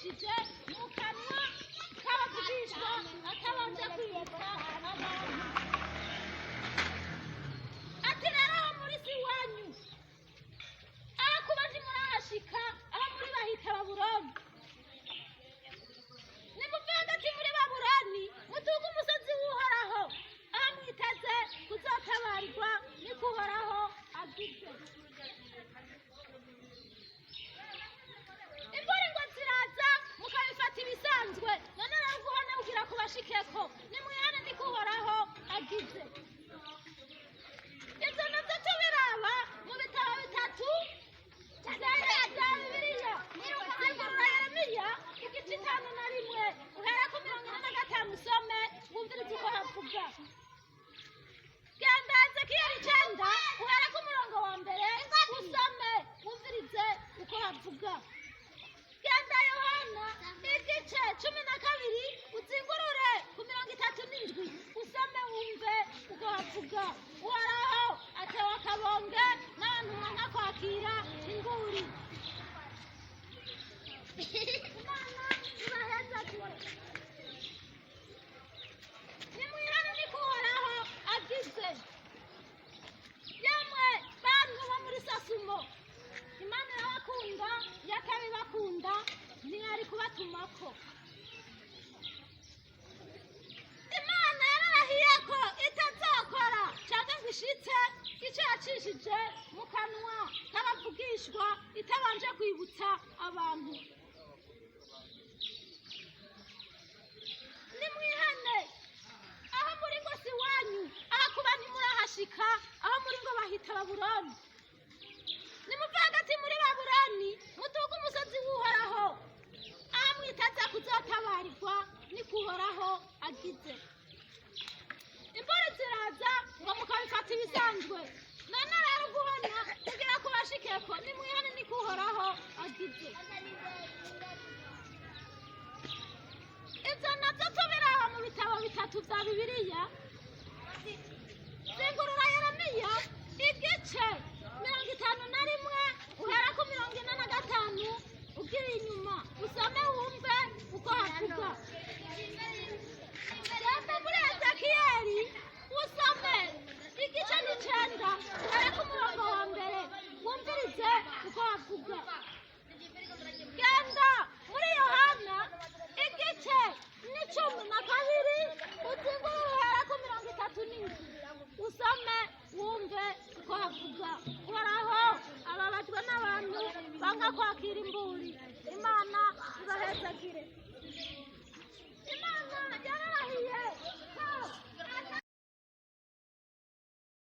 yacishije mu kanwa k'abavugishwa atabanje kwibuka abantu. Ati rero aho muri si iwanyu, aho kuba ntimurahashika, aho muri bahita Babuloni. Nimuve hagati muri Babuloni muduge umusozi w'Uhoraho, aho mwiteze kuzotabarirwa niko Uhoraho agize. Imvura ngo ziraza mukabifata ibisanzwe, none rero guhana kugira kubashikeko nimwihane niko Uhoraho agize. Ibyo navyo tubiraba mu bitabo bitatu bya Bibiliya. Zingurura Yeremiya igice 5 uhera ku 45 usome wumvirize uko havuga. Genda Ezekiyeli 9 uhera ku murongo wa mbere usome wumvirize uko havuga. Genda Yohana igice 12 uzingurure ku 37 usome wumve uko havuga. Uhoraho atewe akabonge n'abantu banga kwakira inguri. Imana ibaheza kure. Nimwihane niko Uhoraho agize. Yemwe bantu bo muri Sasumo, Imana irabakunda, yakabibakunda ntiyari kubatumako. Imana yararahiye ko itazokora cyangwa ngo ishitse icyo yacishije mu kanwa k'abavugishwa itabanje kwibutsa abantu. Nimwihane aho muri ngo si iwanyu, aho kuba ntimurahashika, aho muri ngo bahita Babuloni. Nimuve hagati muri Babuloni muduge umusozi w'Uhoraho, aho mwiteze kuzotabarirwa niko Uhoraho agize. Imvura ziraza ngo mukabifata ibisanzwe, none rero guhana kugira kubashikeko nimwihane niko Uhoraho agize. Ibyo navyo tubiraba mu bitabo bitatu bya Bibiliya. Zingurura Yeremiya igice 51 uhera ku 45 ugira inyuma usome wumve uko havuga. Genda muri Ezekiyeli usome igice 9 uhera ku murongo wa mbere wumvirize uko havuga. Genda muri Yohana igice 12 uzingurure uhera ku 37 usome wumve uko havuga. Uhoraho ababajwe n'abantu banga kwakira imburi.